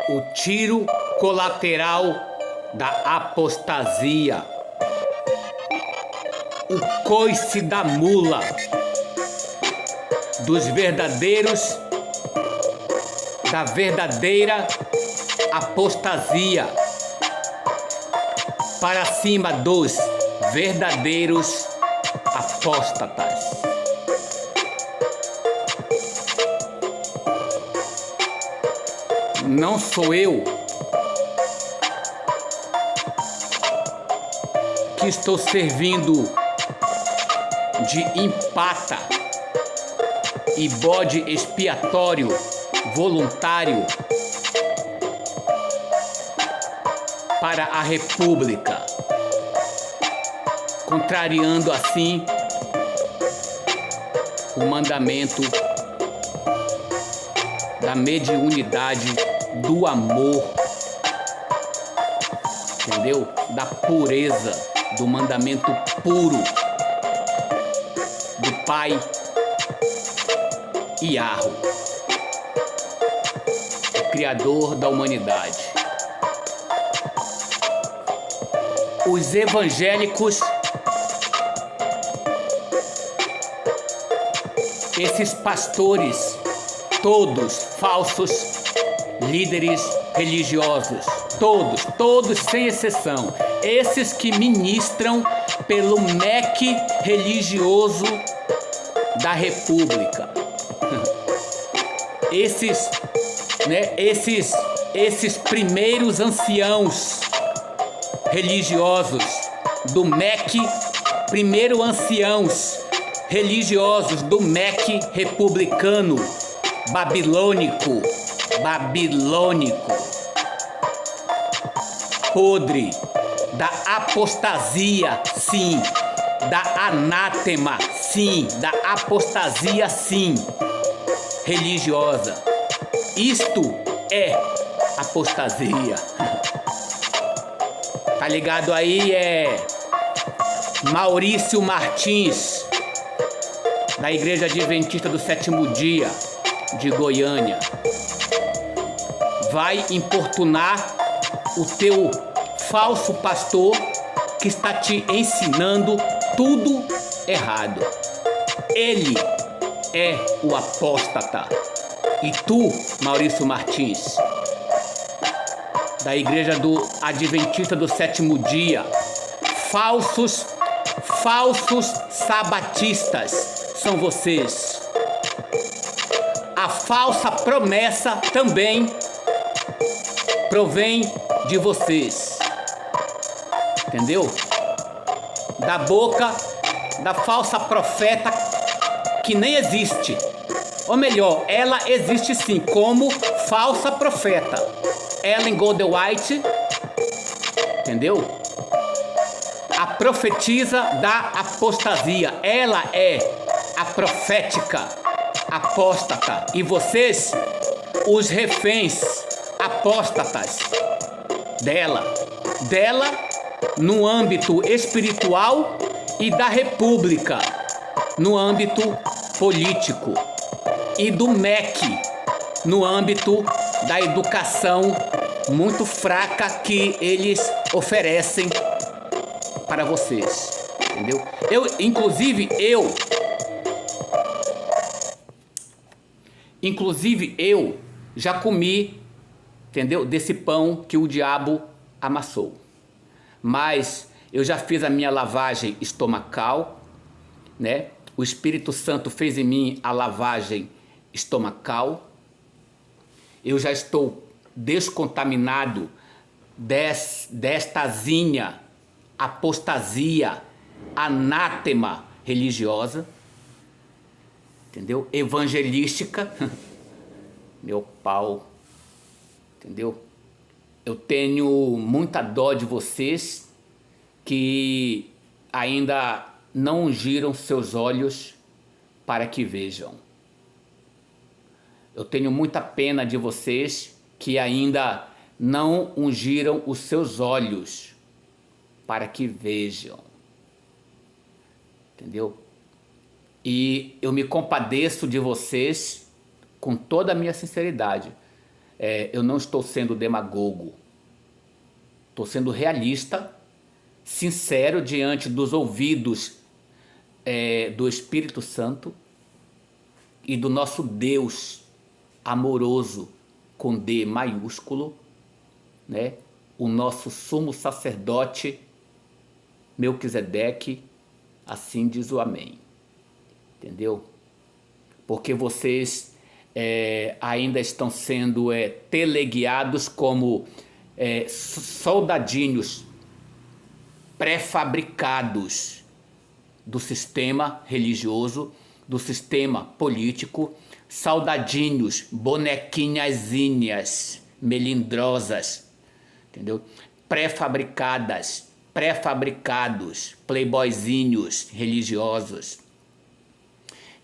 O tiro colateral da apostasia. O coice da mula dos verdadeiros, da verdadeira apostasia, para cima dos verdadeiros apóstatas. Não sou eu que estou servindo de empata e bode expiatório voluntário para a República, contrariando assim o mandamento da mediunidade, do amor, entendeu? Da pureza, do mandamento puro do Pai Iarro, o Criador da humanidade. Os evangélicos, esses pastores, todos falsos, líderes religiosos, todos sem exceção, esses que ministram pelo MEC religioso da República, esses primeiros anciãos religiosos do MEC, primeiro anciãos religiosos do MEC republicano, babilônico, podre, da apostasia, sim, da anátema, sim, da apostasia, sim, religiosa. Isto é apostasia. Tá ligado aí? É Maurício Martins, da Igreja Adventista do Sétimo Dia de Goiânia, vai importunar o teu falso pastor que está te ensinando tudo errado. Ele é o apóstata. E tu, Maurício Martins, da Igreja do Adventista do Sétimo Dia, falsos sabatistas são vocês. A falsa promessa também provém de vocês, entendeu? Da boca da falsa profeta que nem existe, ou melhor, ela existe sim como falsa profeta, Ellen Goldwhite, entendeu? A profetisa da apostasia, ela é a profética apóstata, e vocês, os reféns apóstatas dela no âmbito espiritual e da República no âmbito político, e do MEC no âmbito da educação muito fraca que eles oferecem para vocês, entendeu? Inclusive eu já comi, entendeu? Desse pão que o diabo amassou. Mas eu já fiz a minha lavagem estomacal, né? O Espírito Santo fez em mim a lavagem estomacal. Eu já estou descontaminado destazinha, apostasia, anátema religiosa, entendeu? Evangelística, meu pau, entendeu? Eu tenho muita dó de vocês que ainda não ungiram seus olhos para que vejam. Eu tenho muita pena de vocês que ainda não ungiram os seus olhos para que vejam. Entendeu? E eu me compadeço de vocês com toda a minha sinceridade. eu não estou sendo demagogo, estou sendo realista, sincero diante dos ouvidos do Espírito Santo e do nosso Deus amoroso, com D maiúsculo, né? O nosso sumo sacerdote Melquisedeque, assim diz o amém. Entendeu? Porque vocês ainda estão sendo teleguiados como soldadinhos pré-fabricados do sistema religioso, do sistema político, soldadinhos, bonequinhazinhas melindrosas, entendeu? Pré-fabricados, playboyzinhos religiosos,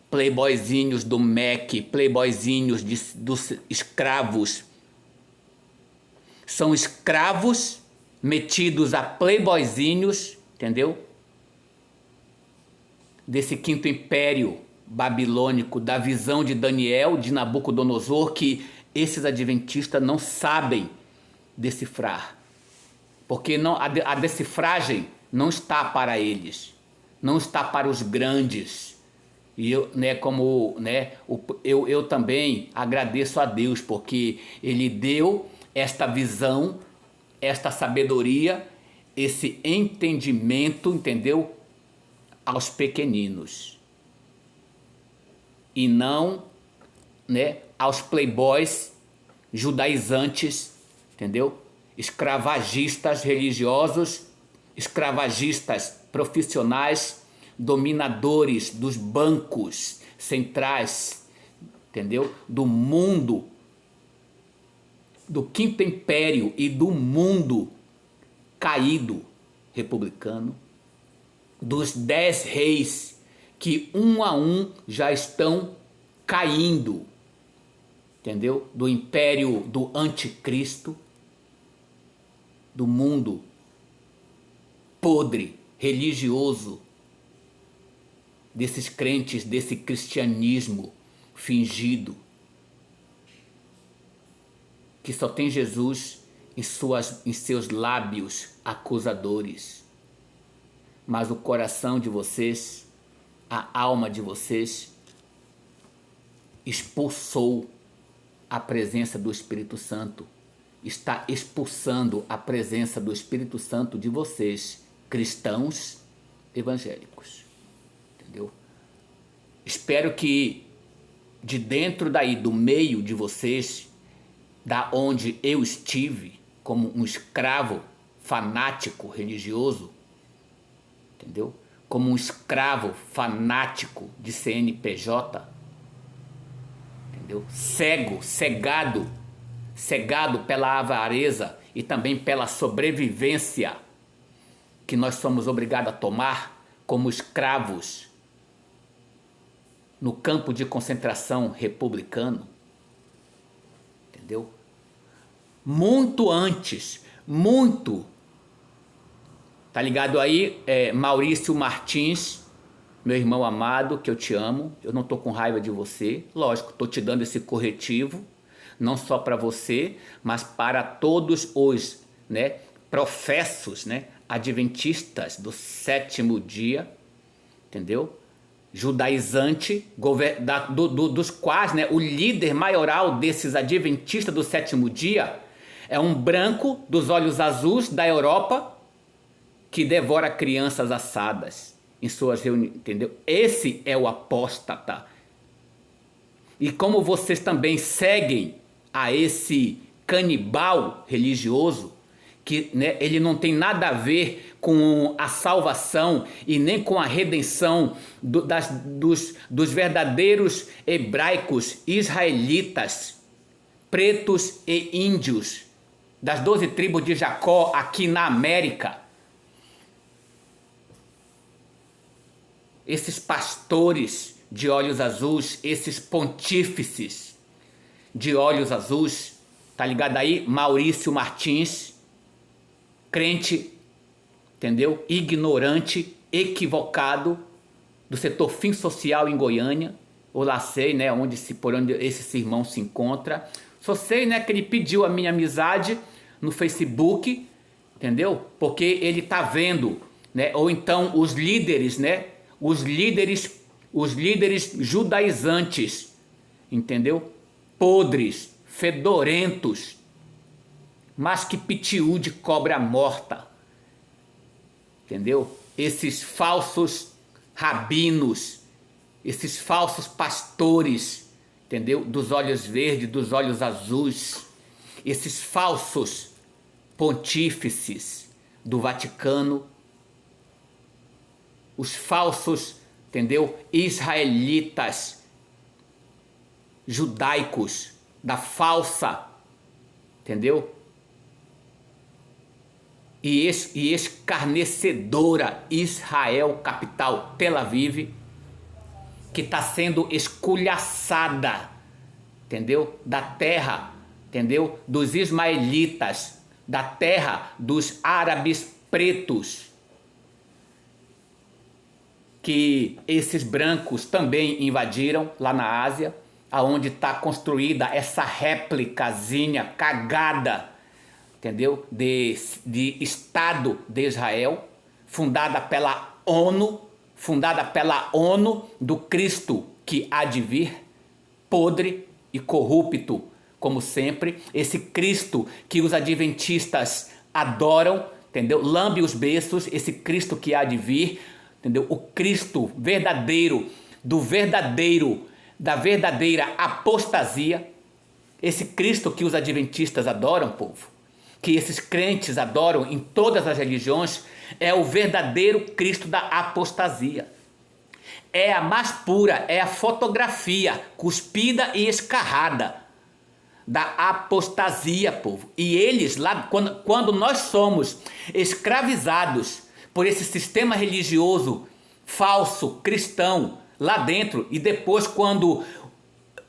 playboyzinhos do MEC, playboyzinhos dos escravos. São escravos metidos a playboyzinhos, entendeu? Desse quinto império babilônico, da visão de Daniel, de Nabucodonosor, que esses adventistas não sabem decifrar. Porque a decifragem não está para eles, não está para os grandes. E eu, eu também agradeço a Deus, porque Ele deu esta visão, esta sabedoria, esse entendimento, entendeu? Aos pequeninos. E não, aos playboys judaizantes, entendeu? Escravagistas religiosos, escravagistas profissionais, dominadores dos bancos centrais, entendeu? Do mundo, do quinto império e do mundo caído republicano, dos 10 reis que um a um já estão caindo, entendeu? Do império do anticristo, do mundo podre, religioso, desses crentes, desse cristianismo fingido, que só tem Jesus em seus lábios acusadores. Mas o coração de vocês, a alma de vocês, expulsou a presença do Espírito Santo. Está expulsando a presença do Espírito Santo de vocês, cristãos evangélicos. Entendeu? Espero que de dentro daí, do meio de vocês, da onde eu estive, como um escravo fanático religioso, entendeu? Como um escravo fanático de CNPJ, entendeu? Cegado pela avareza e também pela sobrevivência que nós somos obrigados a tomar como escravos no campo de concentração republicano, entendeu? Muito antes, tá ligado aí, Maurício Martins, meu irmão amado, que eu te amo, eu não tô com raiva de você, lógico, tô te dando esse corretivo, não só para você, mas para todos os, professos, adventistas do sétimo dia, entendeu? Judaizante, dos quais, o líder maioral desses adventistas do sétimo dia é um branco dos olhos azuis da Europa que devora crianças assadas em suas reuniões, entendeu? Esse é o apóstata. E como vocês também seguem a esse canibal religioso, que ele não tem nada a ver com a salvação e nem com a redenção dos verdadeiros hebraicos israelitas, pretos e índios, das 12 tribos de Jacó aqui na América. Esses pastores de olhos azuis, esses pontífices de olhos azuis, tá ligado aí? Maurício Martins, crente, entendeu? Ignorante, equivocado, do setor fim social em Goiânia, ou lá sei, por onde esse irmão se encontra. Só sei, né, que ele pediu a minha amizade no Facebook, entendeu? Porque ele tá vendo, né? Ou então os líderes, né? Os líderes judaizantes, entendeu? Podres, fedorentos, mas que pitiú de cobra morta, entendeu? Esses falsos rabinos, esses falsos pastores, entendeu? Dos olhos verdes, dos olhos azuis, esses falsos pontífices do Vaticano, os falsos, entendeu? Israelitas, judaicos, da falsa, entendeu? E escarnecedora Israel, capital Tel Aviv, que está sendo esculhaçada, entendeu? Da terra, entendeu? Dos ismaelitas, da terra dos árabes pretos, que esses brancos também invadiram lá na Ásia, aonde está construída essa réplicazinha cagada, entendeu? De Estado de Israel, fundada pela ONU do Cristo que há de vir, podre e corrupto, como sempre, esse Cristo que os adventistas adoram, entendeu? Lambe os beiços, esse Cristo que há de vir, entendeu? O Cristo verdadeiro, da verdadeira apostasia, esse Cristo que os adventistas adoram, povo, que esses crentes adoram em todas as religiões, é o verdadeiro Cristo da apostasia. É a mais pura, é a fotografia cuspida e escarrada da apostasia, povo. E eles, lá, quando nós somos escravizados por esse sistema religioso falso, cristão, lá dentro, e depois quando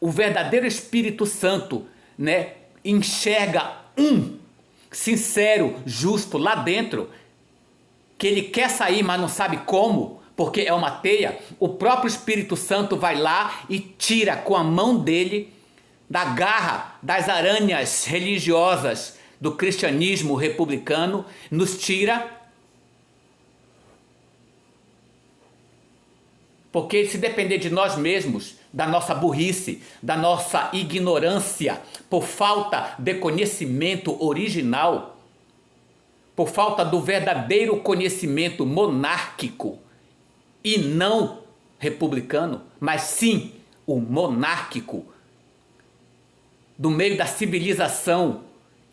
o verdadeiro Espírito Santo, né, enxerga um sincero, justo lá dentro, que ele quer sair, mas não sabe como, porque é uma teia, o próprio Espírito Santo vai lá e tira com a mão dele da garra das aranhas religiosas do cristianismo republicano, nos tira. Porque se depender de nós mesmos, da nossa burrice, da nossa ignorância, por falta de conhecimento original, por falta do verdadeiro conhecimento monárquico e não republicano, mas sim o monárquico, do meio da civilização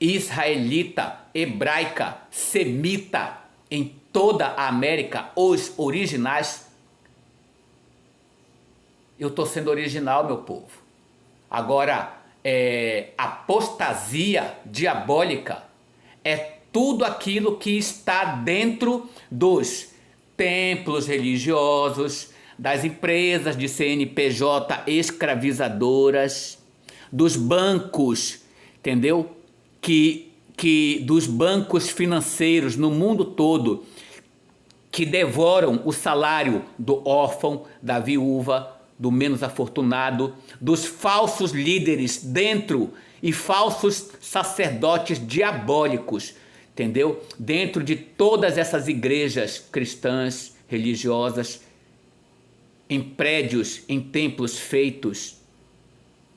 israelita, hebraica, semita, em toda a América, os originais. Eu estou sendo original, meu povo. Agora, apostasia diabólica é tudo aquilo que está dentro dos templos religiosos, das empresas de CNPJ escravizadoras, dos bancos, entendeu? Dos bancos financeiros no mundo todo, que devoram o salário do órfão, da viúva, do menos afortunado, dos falsos líderes dentro e falsos sacerdotes diabólicos, entendeu? Dentro de todas essas igrejas cristãs, religiosas, em prédios, em templos feitos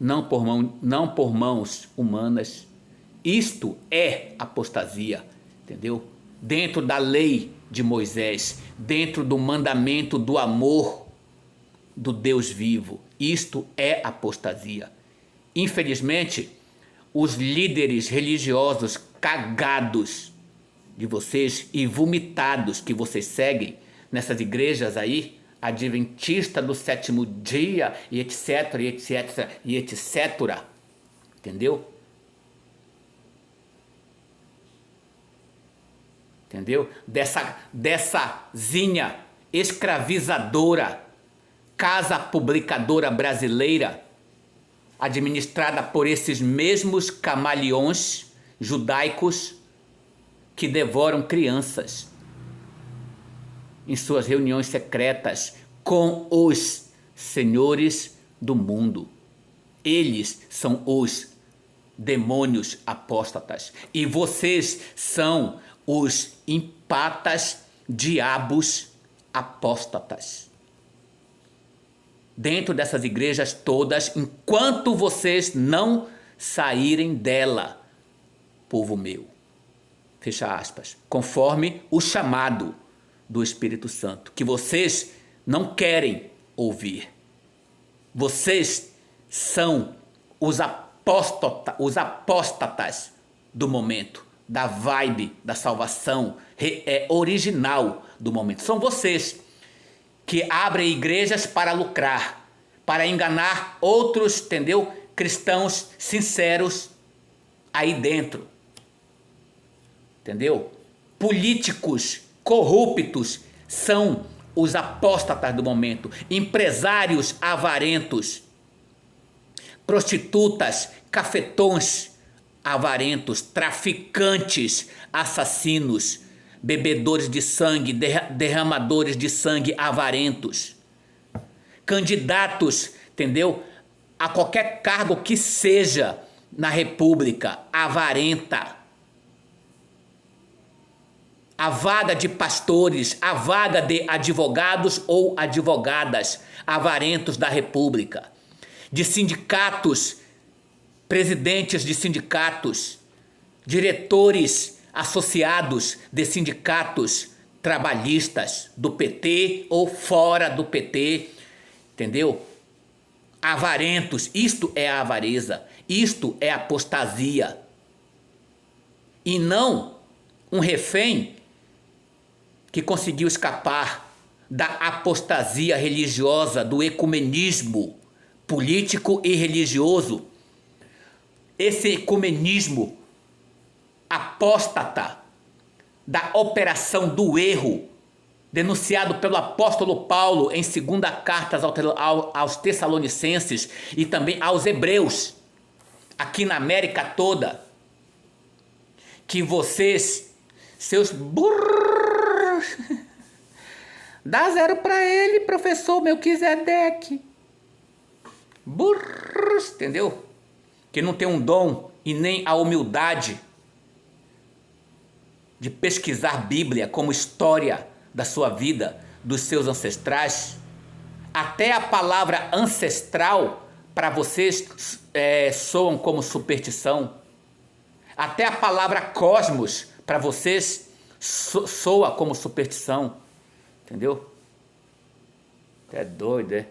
não por mãos humanas. Isto é apostasia, entendeu? Dentro da lei de Moisés, dentro do mandamento do amor do Deus vivo. Isto é apostasia. Infelizmente, os líderes religiosos cagados de vocês e vomitados que vocês seguem nessas igrejas aí, adventista do sétimo dia e etc, e etc, e etc, entendeu? Entendeu? Dessa zinha escravizadora, casa publicadora brasileira, administrada por esses mesmos camaleões judaicos que devoram crianças em suas reuniões secretas com os senhores do mundo. Eles são os demônios apóstatas. E vocês são os empatas diabos apóstatas. Dentro dessas igrejas todas, enquanto vocês não saírem dela, povo meu. Fecha aspas. Conforme o chamado do Espírito Santo, que vocês não querem ouvir. Vocês são os apóstatas do momento, da vibe da salvação original do momento. São vocês que abrem igrejas para lucrar, para enganar outros, entendeu? Cristãos sinceros aí dentro. Entendeu? Políticos corruptos são os apóstatas do momento. Empresários avarentos, prostitutas, cafetões avarentos, traficantes, assassinos, bebedores de sangue, derramadores de sangue avarentos, candidatos, entendeu? A qualquer cargo que seja na república, avarenta. A vaga de pastores, a vaga de advogados ou advogadas, avarentos da república, de sindicatos, presidentes de sindicatos, diretores associados de sindicatos trabalhistas do PT ou fora do PT, entendeu? Avarentos, isto é a avareza, isto é apostasia. E não um refém que conseguiu escapar da apostasia religiosa, do ecumenismo político e religioso. Esse ecumenismo apóstata da operação do erro, denunciado pelo apóstolo Paulo em 2ª carta aos Tessalonicenses e também aos Hebreus, aqui na América toda, que vocês, seus burros, dá 0 para ele, professor Melquisedeque. Burros, entendeu? Que não tem um dom e nem a humildade de pesquisar Bíblia como história da sua vida, dos seus ancestrais. Até a palavra ancestral para vocês soam como superstição. Até a palavra cosmos para vocês soa como superstição. Entendeu? É doido, é?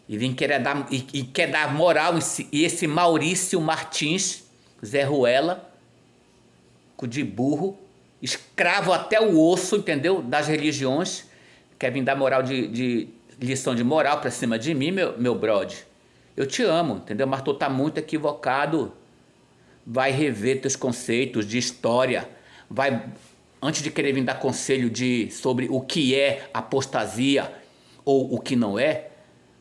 E quer dar moral. E esse Maurício Martins, Zé Ruela, de burro, escravo até o osso, entendeu? Das religiões, quer vir dar moral de lição de moral pra cima de mim, meu brode. Eu te amo, entendeu? Mas tu tá muito equivocado. Vai rever teus conceitos de história. Vai, antes de querer vir dar conselho sobre o que é apostasia ou o que não é,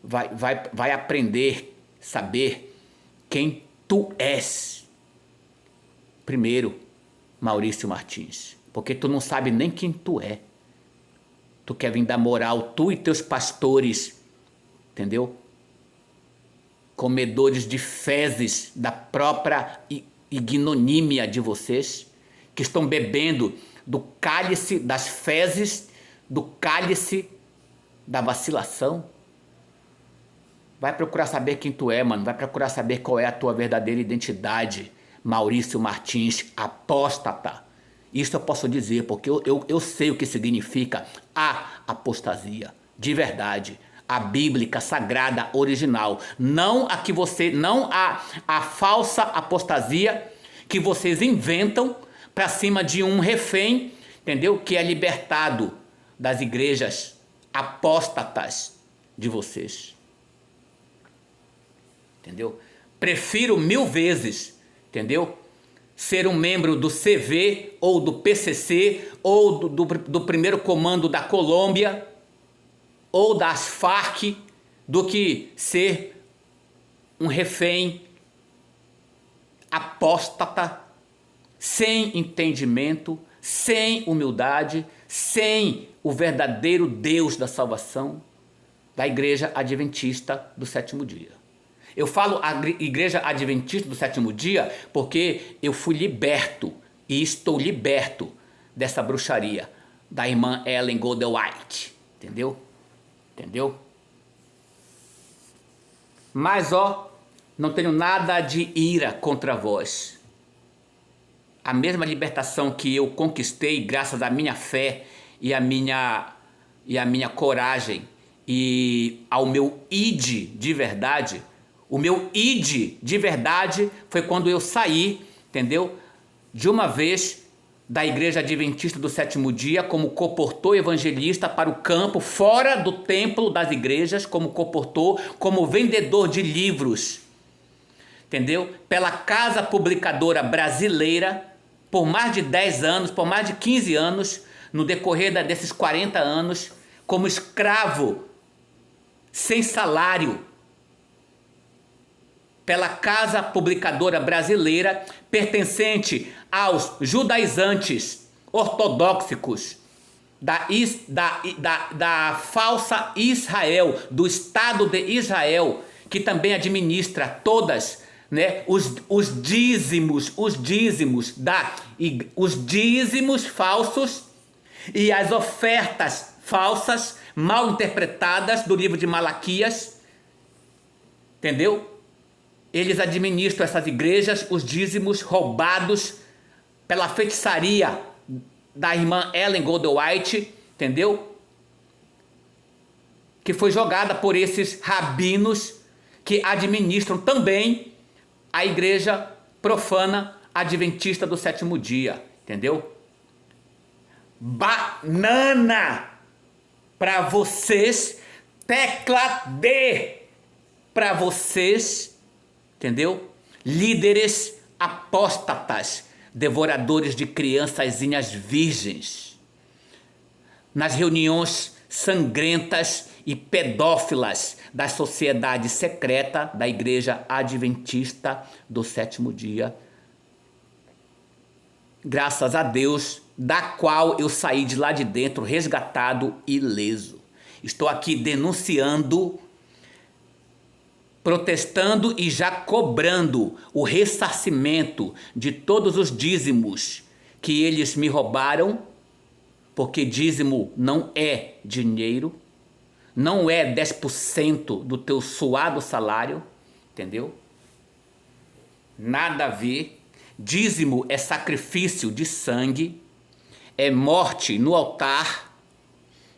vai aprender, saber quem tu és. Primeiro, Maurício Martins, porque tu não sabe nem quem tu é. Tu quer vir dar moral, tu e teus pastores, entendeu? Comedores de fezes da própria ignomínia de vocês, que estão bebendo do cálice das fezes, do cálice da vacilação. Vai procurar saber quem tu é, mano. Vai procurar saber qual é a tua verdadeira identidade. Maurício Martins, apóstata. Isso eu posso dizer, porque eu sei o que significa a apostasia, de verdade. A bíblica, sagrada, original. Não a falsa apostasia que vocês inventam para cima de um refém, entendeu? Que é libertado das igrejas apóstatas de vocês. Entendeu? Prefiro 1000 vezes, entendeu? Ser um membro do CV ou do PCC ou do primeiro comando da Colômbia ou das Farc do que ser um refém apóstata, sem entendimento, sem humildade, sem o verdadeiro Deus da salvação da Igreja Adventista do Sétimo Dia. Eu falo a Igreja Adventista do Sétimo Dia porque eu fui liberto e estou liberto dessa bruxaria da irmã Ellen Goldwhite, entendeu? Entendeu? Mas não tenho nada de ira contra vós. A mesma libertação que eu conquistei graças à minha fé e à minha coragem e ao meu id de verdade. O meu id de verdade foi quando eu saí, entendeu? De uma vez da Igreja Adventista do Sétimo Dia como comportor evangelista para o campo, fora do templo das igrejas, como comportor, como vendedor de livros, entendeu? Pela Casa Publicadora Brasileira, por mais de 10 anos, por mais de 15 anos, no decorrer desses 40 anos, como escravo, sem salário, pela Casa Publicadora Brasileira, pertencente aos judaizantes ortodoxos da falsa Israel, do Estado de Israel, que também administra todas, né, os dízimos falsos e as ofertas falsas, mal interpretadas do livro de Malaquias, entendeu? Eles administram essas igrejas, os dízimos roubados pela feitiçaria da irmã Ellen Goldwhite, entendeu? Que foi jogada por esses rabinos que administram também a igreja profana adventista do sétimo dia, entendeu? Banana para vocês, tecla D para vocês, entendeu? Líderes apóstatas, devoradores de criançazinhas virgens, nas reuniões sangrentas e pedófilas da sociedade secreta da Igreja Adventista do Sétimo Dia. Graças a Deus, da qual eu saí de lá de dentro resgatado e ileso. Estou aqui denunciando, protestando e já cobrando o ressarcimento de todos os dízimos que eles me roubaram, porque dízimo não é dinheiro, não é 10% do teu suado salário, entendeu? Nada a ver. Dízimo é sacrifício de sangue, é morte no altar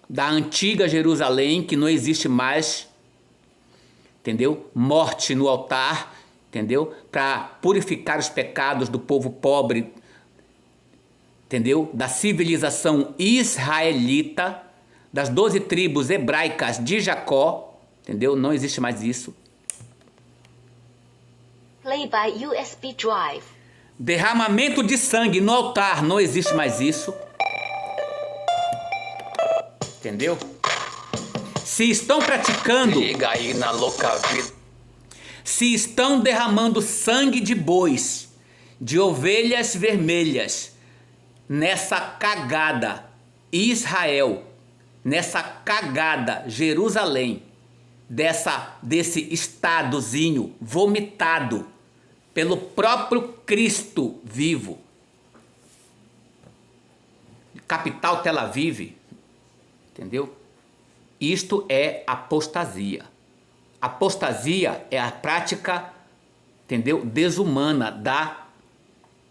da antiga Jerusalém, que não existe mais, entendeu? Morte no altar, entendeu? Para purificar os pecados do povo pobre, entendeu? Da civilização israelita, das 12 tribos hebraicas de Jacó, entendeu? Não existe mais isso. Play by USB drive. Derramamento de sangue no altar, não existe mais isso. Entendeu? Se estão praticando, liga aí na louca vida. Se estão derramando sangue de bois, de ovelhas vermelhas, nessa cagada Israel, nessa cagada Jerusalém, desse estadozinho vomitado pelo próprio Cristo vivo, capital Tel Aviv, entendeu? Isto é apostasia. Apostasia é a prática, entendeu? Desumana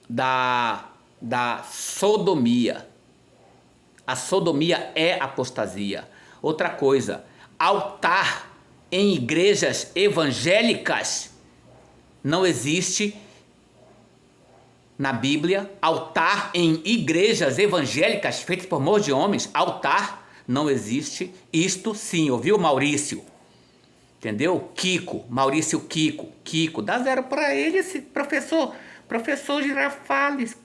da sodomia. A sodomia é apostasia. Outra coisa, altar em igrejas evangélicas não existe na Bíblia. Altar em igrejas evangélicas feitas por mãos de homens, altar não existe. Isto sim, ouviu, Maurício? Entendeu? Maurício Kiko, dá 0 para ele, esse professor Girafales.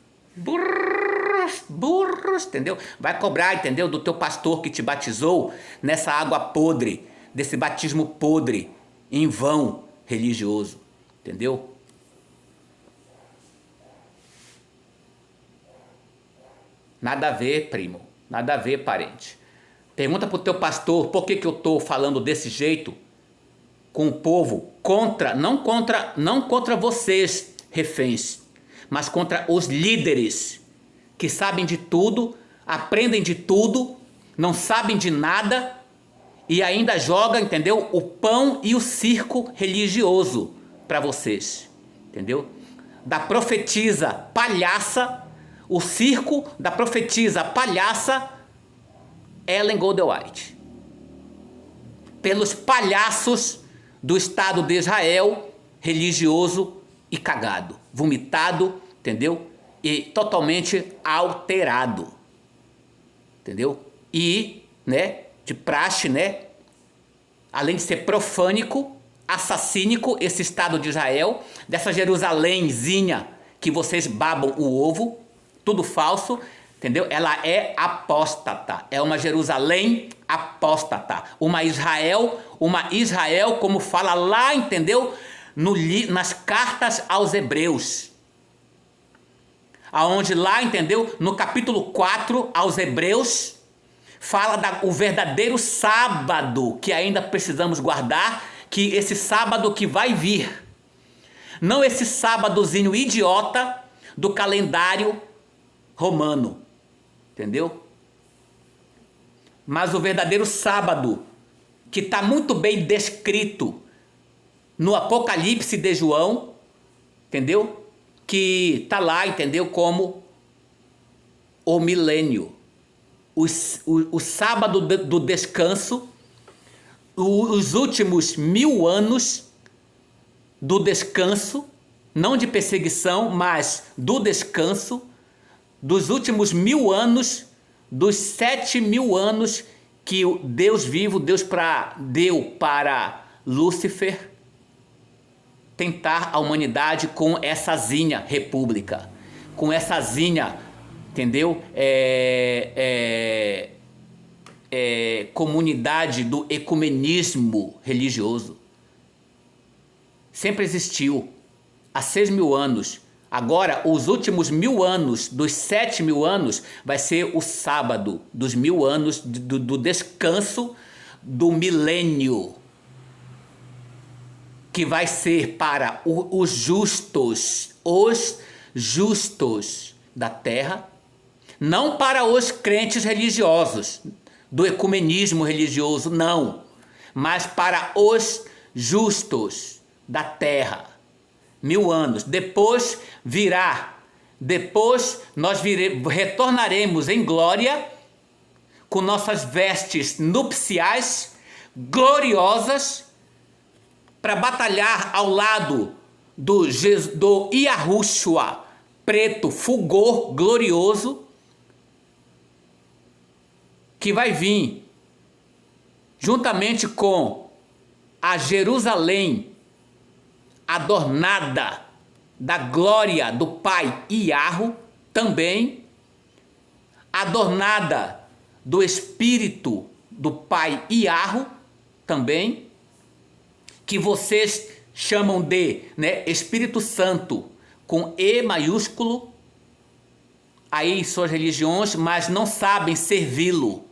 Burros, entendeu? Vai cobrar, entendeu? Do teu pastor que te batizou nessa água podre, desse batismo podre, em vão religioso, entendeu? Nada a ver, primo, nada a ver, parente. Pergunta pro teu pastor por que eu tô falando desse jeito, com o povo não contra vocês, reféns, mas contra os líderes que sabem de tudo, aprendem de tudo, não sabem de nada e ainda joga, entendeu? O pão e o circo religioso para vocês, entendeu? Da profetisa palhaça, o circo da profetisa palhaça Ellen Goldwhite, pelos palhaços do Estado de Israel, religioso e cagado, vomitado, entendeu? E totalmente alterado, entendeu? E, né, de praxe, né, além de ser profânico, assassínico, esse Estado de Israel, dessa Jerusalemzinha que vocês babam o ovo, tudo falso, entendeu? Ela é apóstata, é uma Jerusalém apóstata, uma Israel como fala lá, entendeu? Nas cartas aos Hebreus, aonde lá, entendeu? No capítulo 4 aos Hebreus, fala o verdadeiro sábado que ainda precisamos guardar, que esse sábado que vai vir, não esse sábadozinho idiota do calendário romano, entendeu? Mas o verdadeiro sábado, que está muito bem descrito no Apocalipse de João, entendeu? Que está lá, entendeu? Como o milênio, o sábado do descanso, os últimos 1000 anos do descanso, não de perseguição, mas do descanso, dos últimos 1000 anos, dos 7000 anos que o Deus vivo, deu para Lúcifer tentar a humanidade com essa zinha república, com essa zinha, entendeu? Comunidade do ecumenismo religioso. Sempre existiu, há 6000 anos. Agora, os últimos 1000 anos, dos 7000 anos, vai ser o sábado dos 1000 anos do descanso do milênio, que vai ser para os justos da terra, não para os crentes religiosos, do ecumenismo religioso, não, mas para os justos da terra. 1000 anos. Depois nós retornaremos em glória com nossas vestes nupciais gloriosas para batalhar ao lado do Yahushua preto, fulgor, glorioso, que vai vir juntamente com a Jerusalém adornada da glória do Pai Yahu, também adornada do Espírito do Pai Yahu, também, que vocês chamam de, né, Espírito Santo, com E maiúsculo, aí em suas religiões, mas não sabem servi-lo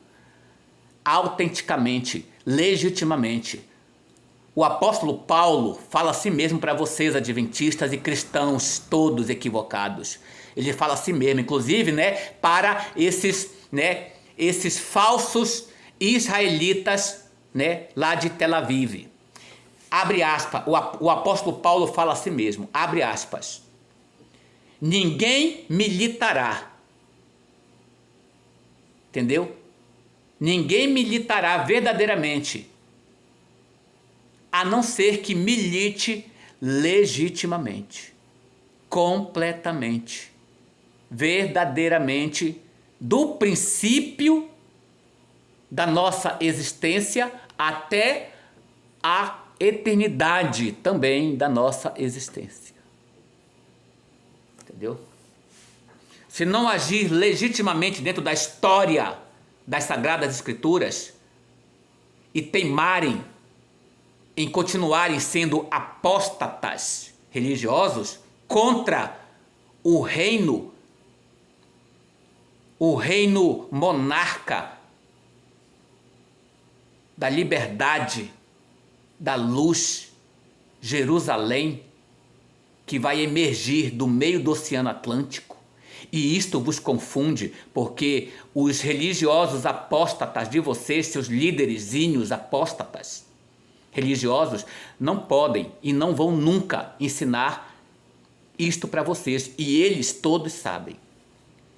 autenticamente, legitimamente. O apóstolo Paulo fala assim mesmo para vocês, adventistas e cristãos, todos equivocados. Ele fala assim mesmo, inclusive, né, para esses falsos israelitas, né, lá de Tel Aviv. Abre aspas, o apóstolo Paulo fala assim mesmo, abre aspas. Ninguém militará. Entendeu? Ninguém militará verdadeiramente, a não ser que milite legitimamente, completamente, verdadeiramente, do princípio da nossa existência até a eternidade também da nossa existência. Entendeu? Se não agir legitimamente dentro da história das Sagradas Escrituras e teimarem em continuarem sendo apóstatas religiosos contra o reino monarca da liberdade da luz, Jerusalém, que vai emergir do meio do Oceano Atlântico. E isto vos confunde, porque os religiosos apóstatas de vocês, seus líderezinhos apóstatas religiosos, não podem e não vão nunca ensinar isto para vocês. E eles todos sabem.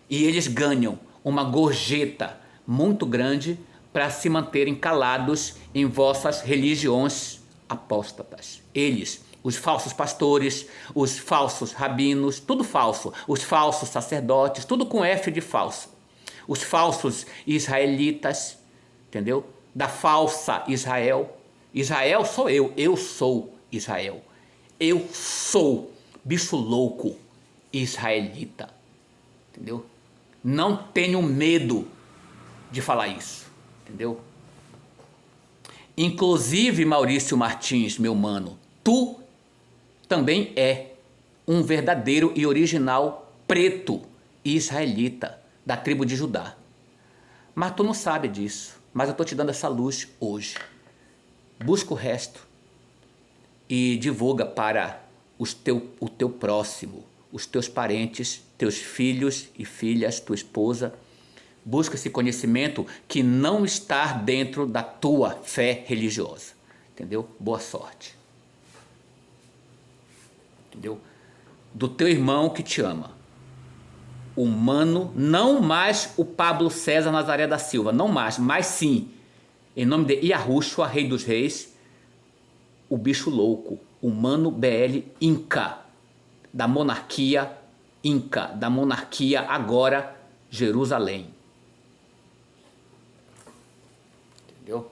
E eles ganham uma gorjeta muito grande para se manterem calados em vossas religiões apóstatas. Eles, os falsos pastores, os falsos rabinos, tudo falso. Os falsos sacerdotes, tudo com F de falso. Os falsos israelitas, entendeu? Da falsa Israel. Israel sou eu sou Israel. Eu sou bicho louco israelita, entendeu? Não tenho medo de falar isso, entendeu? Inclusive, Maurício Martins, meu mano, tu também é um verdadeiro e original preto israelita da tribo de Judá. Mas tu não sabe disso, mas eu estou te dando essa luz hoje. Busca o resto e divulga para o teu próximo, os teus parentes, teus filhos e filhas, tua esposa. Busca esse conhecimento que não está dentro da tua fé religiosa. Entendeu? Boa sorte. Entendeu? Do teu irmão que te ama. Humano, não mais o Pablo César Nazaré da Silva, não mais, mas sim, em nome de Yahushua, Rei dos Reis, o bicho louco, humano BL Inca, da monarquia Inca, da monarquia agora Jerusalém. Entendeu?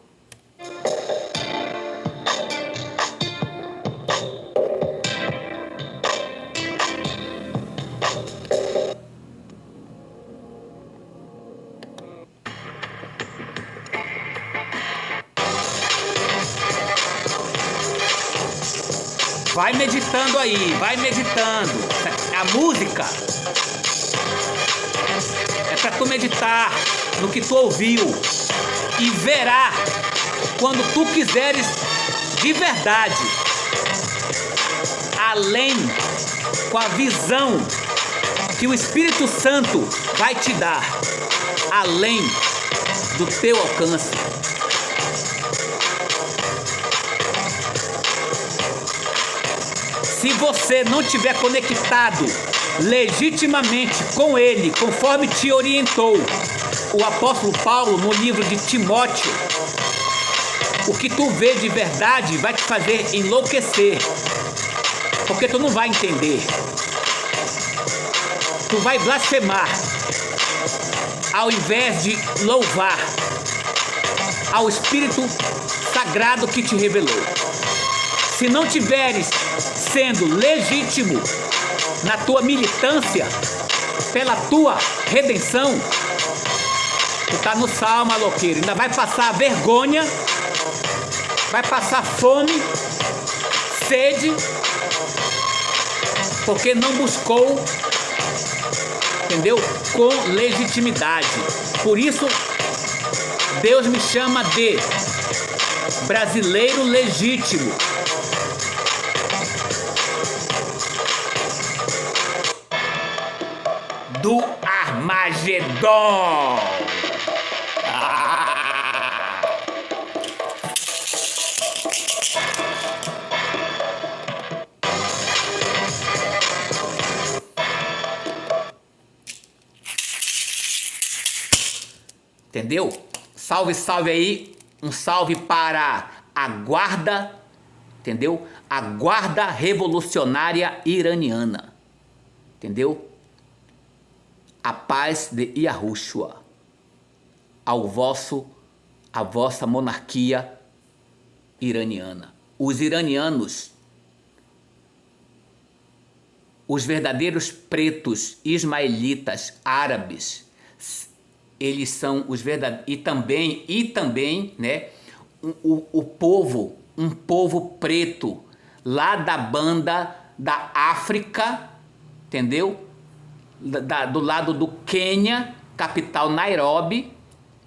Vai meditando aí, vai meditando. A música é para tu meditar no que tu ouviu e verá quando tu quiseres de verdade, além com a visão que o Espírito Santo vai te dar, além do teu alcance. Se você não estiver conectado legitimamente com ele, conforme te orientou o apóstolo Paulo no livro de Timóteo, o que tu vê de verdade vai te fazer enlouquecer, porque tu não vai entender. Tu vai blasfemar, ao invés de louvar ao Espírito Sagrado que te revelou. Se não tiveres sendo legítimo na tua militância pela tua redenção, tu tá no sal, maloqueiro. Ainda vai passar vergonha, vai passar fome, sede, porque não buscou, entendeu? Com legitimidade. Por isso, Deus me chama de brasileiro legítimo. Do Armagedon. Entendeu? Salve, salve aí. Um salve para a guarda, entendeu? A guarda revolucionária iraniana. Entendeu? A paz de Yahushua a vossa monarquia iraniana. Os iranianos, os verdadeiros pretos ismaelitas árabes, eles são os verdadeiros, e também, né, o povo, um povo preto lá da banda da África, entendeu? Do lado do Quênia, capital Nairobi,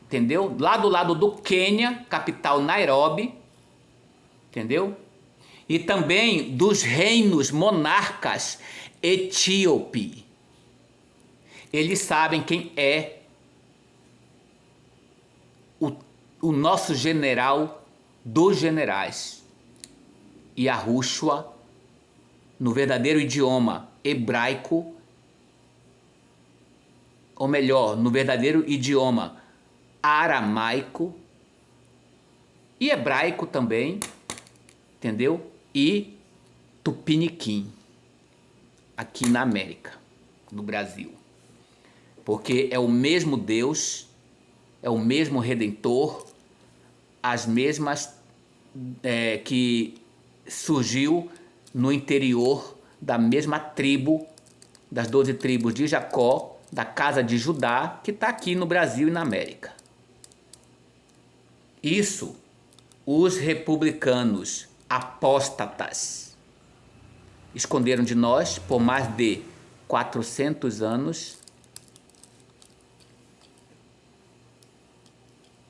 entendeu? Lá do lado do Quênia, capital Nairobi, entendeu? E também dos reinos monarcas etíope. Eles sabem quem é o nosso general dos generais. Yahushua, no verdadeiro idioma hebraico, ou melhor, no verdadeiro idioma aramaico e hebraico também, entendeu? E tupiniquim, aqui na América, no Brasil. Porque é o mesmo Deus, é o mesmo Redentor, as mesmas que surgiu no interior da mesma tribo, das 12 tribos de Jacó, da casa de Judá, que está aqui no Brasil e na América. Isso, os republicanos apóstatas esconderam de nós por mais de 400 anos.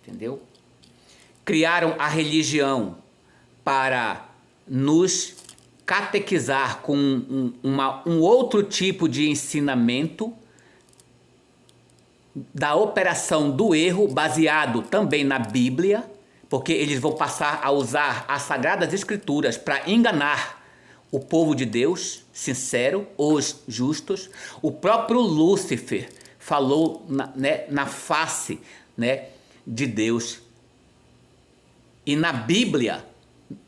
Entendeu? Criaram a religião para nos catequizar com um outro tipo de ensinamento da operação do erro, baseado também na Bíblia, porque eles vão passar a usar as Sagradas Escrituras para enganar o povo de Deus, sincero, os justos. O próprio Lúcifer falou na face, de Deus. E na Bíblia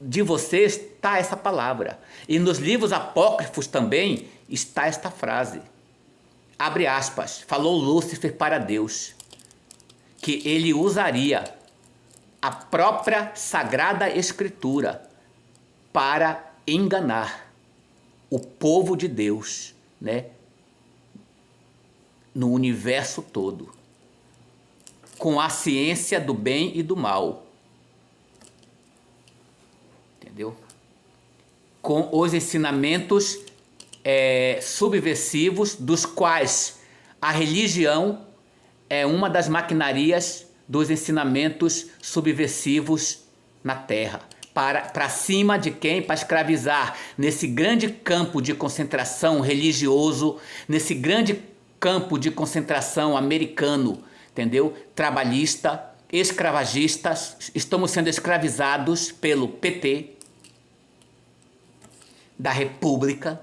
de vocês está essa palavra. E nos livros apócrifos também está esta frase. Abre aspas, falou Lúcifer para Deus, que ele usaria a própria Sagrada Escritura para enganar o povo de Deus, no universo todo, com a ciência do bem e do mal. Entendeu? Com os ensinamentos subversivos, dos quais a religião é uma das maquinarias dos ensinamentos subversivos na Terra. Para cima de quem? Para escravizar nesse grande campo de concentração religioso, nesse grande campo de concentração americano, entendeu? Trabalhista, escravagistas, estamos sendo escravizados pelo PT da República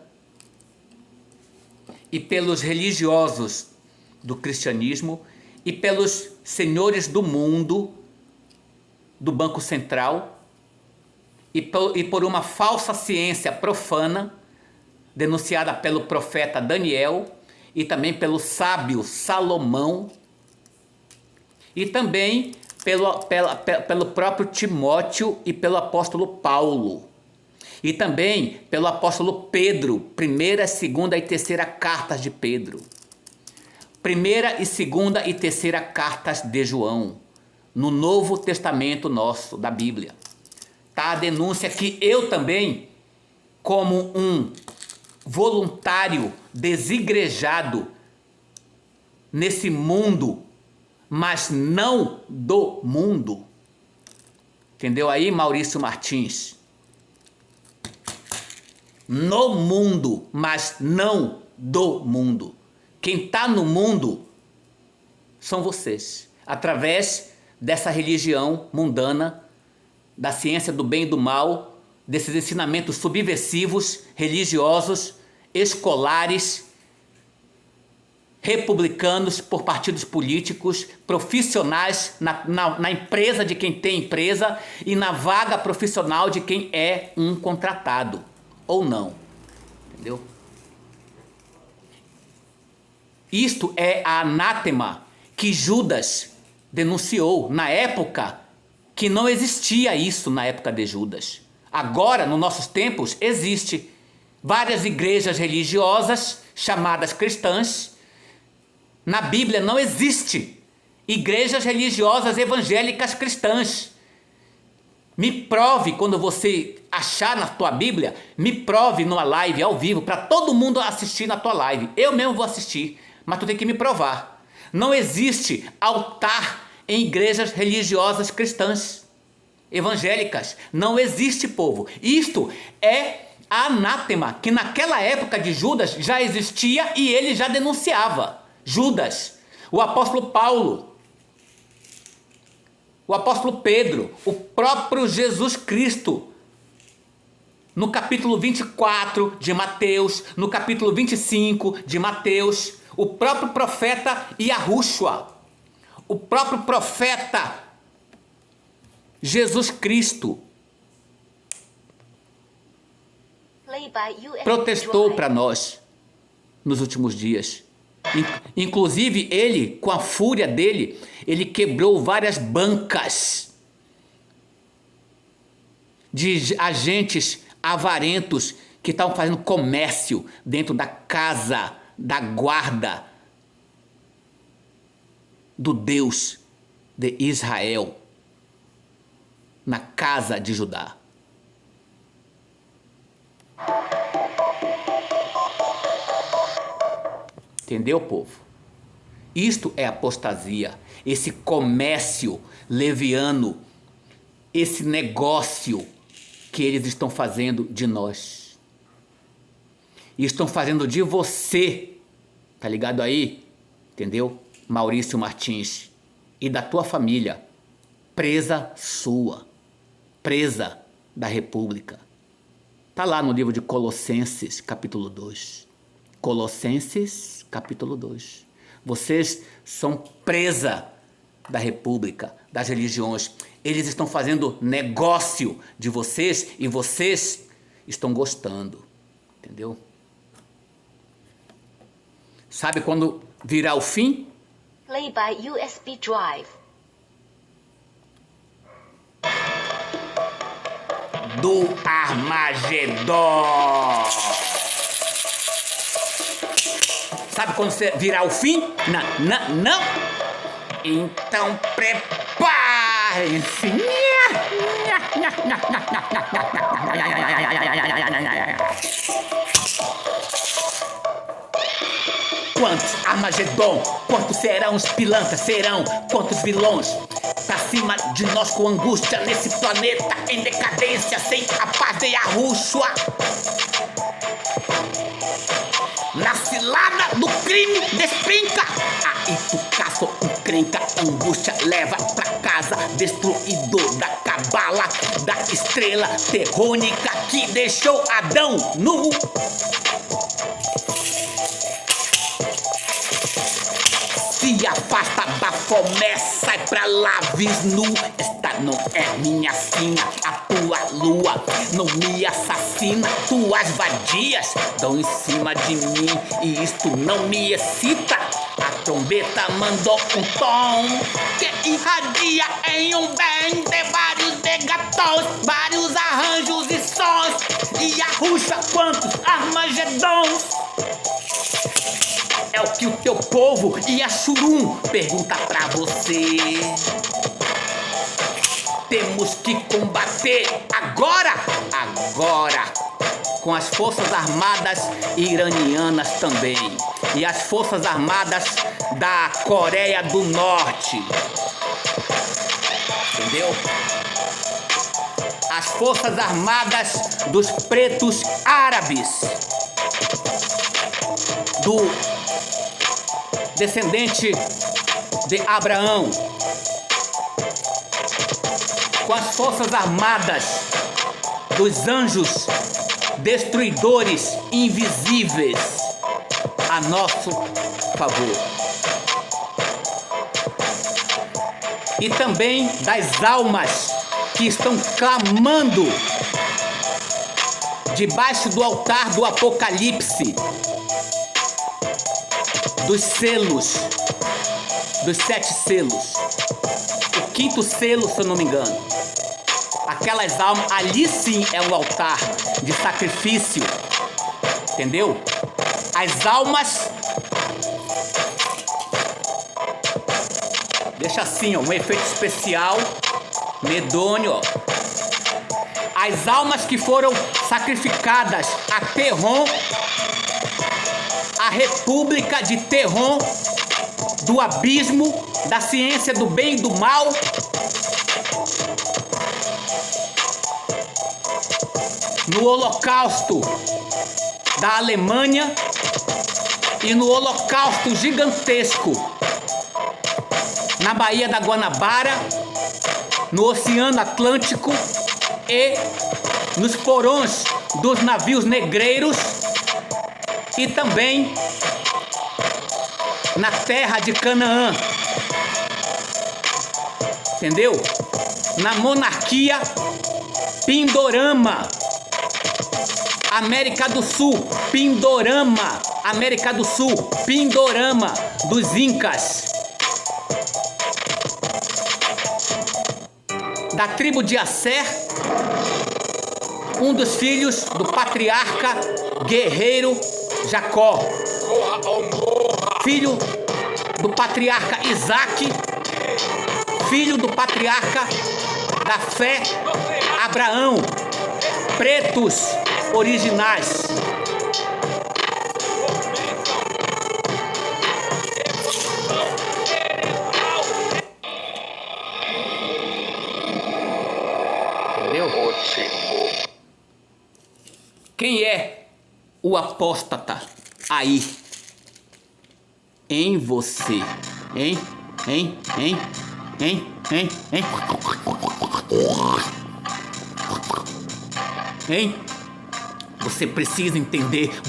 e pelos religiosos do cristianismo e pelos senhores do mundo, do Banco Central, e por uma falsa ciência profana denunciada pelo profeta Daniel e também pelo sábio Salomão e também pelo próprio Timóteo e pelo apóstolo Paulo. E também pelo apóstolo Pedro, primeira, segunda e terceira cartas de Pedro. Primeira e segunda e terceira cartas de João, no Novo Testamento nosso, da Bíblia. Tá a denúncia que eu também, como um voluntário desigrejado nesse mundo, mas não do mundo. Entendeu aí, Maurício Martins? No mundo, mas não do mundo. Quem está no mundo são vocês, através dessa religião mundana, da ciência do bem e do mal, desses ensinamentos subversivos, religiosos, escolares, republicanos por partidos políticos, profissionais na empresa de quem tem empresa e na vaga profissional de quem é um contratado. Ou não, entendeu? Isto é a anátema que Judas denunciou na época que não existia isso na época de Judas. Agora, nos nossos tempos, existe várias igrejas religiosas chamadas cristãs. Na Bíblia não existe igrejas religiosas evangélicas cristãs. Me prove, quando você achar na tua Bíblia, me prove numa live ao vivo, para todo mundo assistir na tua live. Eu mesmo vou assistir, mas tu tem que me provar. Não existe altar em igrejas religiosas cristãs. evangélicas. Não existe, povo. Isto é anátema, que naquela época de Judas já existia e ele já denunciava. Judas, o apóstolo Paulo, o apóstolo Pedro, o próprio Jesus Cristo. No capítulo 24 de Mateus, no capítulo 25 de Mateus, o próprio profeta Yahushua, o próprio profeta Jesus Cristo Play by USB protestou Drive. para nós nos últimos dias. Inclusive ele, com a fúria dele, ele quebrou várias bancas de agentes avarentos que estavam fazendo comércio dentro da casa da guarda do Deus de Israel, na casa de Judá. Entendeu, povo? Isto é apostasia, esse comércio leviano, esse negócio que eles estão fazendo de nós. E estão fazendo de você, tá ligado aí? Entendeu? Maurício Martins. E da tua família, presa sua, presa da República. Tá lá no livro de Colossenses, capítulo 2. Colossenses, capítulo 2. Vocês são presa da República, das religiões. Eles estão fazendo negócio de vocês e vocês estão gostando. Entendeu? Sabe quando virá o fim? Play by USB Drive. Do Armagedon. Sabe quando virá o fim? Não. Então preparem-se. Quantos Armagedon? Quantos serão os pilantras? Serão quantos vilões? Pra cima de nós com angústia nesse planeta em decadência, sem a paz de Yahushua. Na cilada do crime despinca. Aí tu caça encrenca, angústia leva pra casa, destruidor da cabala, da estrela terrônica que deixou Adão nu. Se afasta Bafomé, sai pra lá, Visnu. Esta não é minha sina, a tua lua não me assassina. Tuas vadias dão em cima de mim e isto não me excita. A trombeta mandou um tom que irradia em um bem de vários megatons, vários arranjos e sons. E arrucha quantos Armagedons? É o que o teu povo e a Churum pergunta pra você. Temos que combater agora, com as forças armadas iranianas também. E as forças armadas da Coreia do Norte. Entendeu? As forças armadas dos pretos árabes. Do descendente de Abraão, com as forças armadas dos anjos destruidores invisíveis a nosso favor, e também das almas que estão clamando debaixo do altar do Apocalipse, dos selos, dos 7 selos, o 5º selo, se eu não me engano. Aquelas almas, ali sim é um altar de sacrifício, entendeu? As almas, deixa assim, ó, um efeito especial, medonho, ó. As almas que foram sacrificadas a Terron, a República de Terron, do abismo, da ciência do bem e do mal, no Holocausto da Alemanha e no Holocausto gigantesco na Baía da Guanabara, no Oceano Atlântico e nos porões dos navios negreiros e também na terra de Canaã. Entendeu? Na monarquia Pindorama, América do Sul, Pindorama, América do Sul, Pindorama dos Incas. Da tribo de Asser, um dos filhos do patriarca guerreiro Jacó, filho do patriarca Isaac, filho do patriarca da fé Abraão, pretos originais. Entendeu? Quem é o apóstata aí? Em você. Hein? Você precisa entender,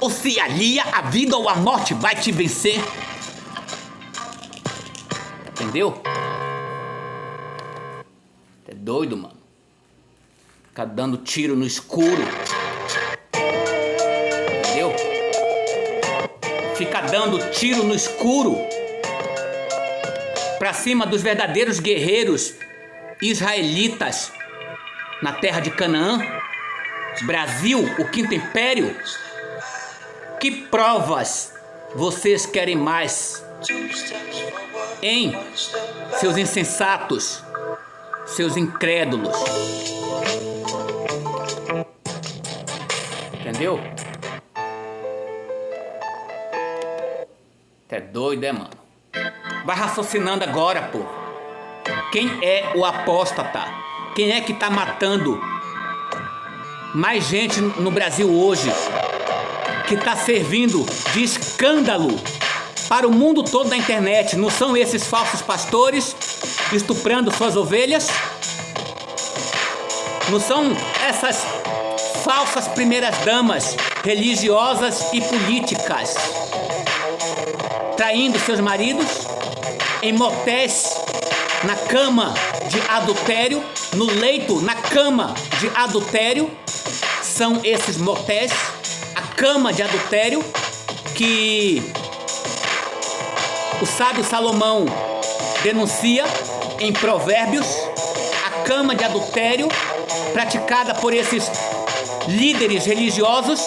ou se alia, a vida ou a morte vai te vencer. Entendeu? É doido, mano. Ficar dando tiro no escuro. Entendeu? Fica dando tiro no escuro pra cima dos verdadeiros guerreiros israelitas na terra de Canaã, Brasil, o Quinto Império. Que provas vocês querem mais? Hein, seus insensatos, seus incrédulos? Entendeu? Tá doido, mano? Vai raciocinando agora, pô. Quem é o apóstata? Quem é que tá matando mais gente no Brasil hoje? Que tá servindo de escândalo para o mundo todo da internet? Não são esses falsos pastores estuprando suas ovelhas? Não são essas falsas primeiras damas religiosas e políticas traindo seus maridos em motéis, na cama de adultério, no leito, na cama de adultério? São esses motéis, a cama de adultério, que o sábio Salomão denuncia em Provérbios, a cama de adultério praticada por esses líderes religiosos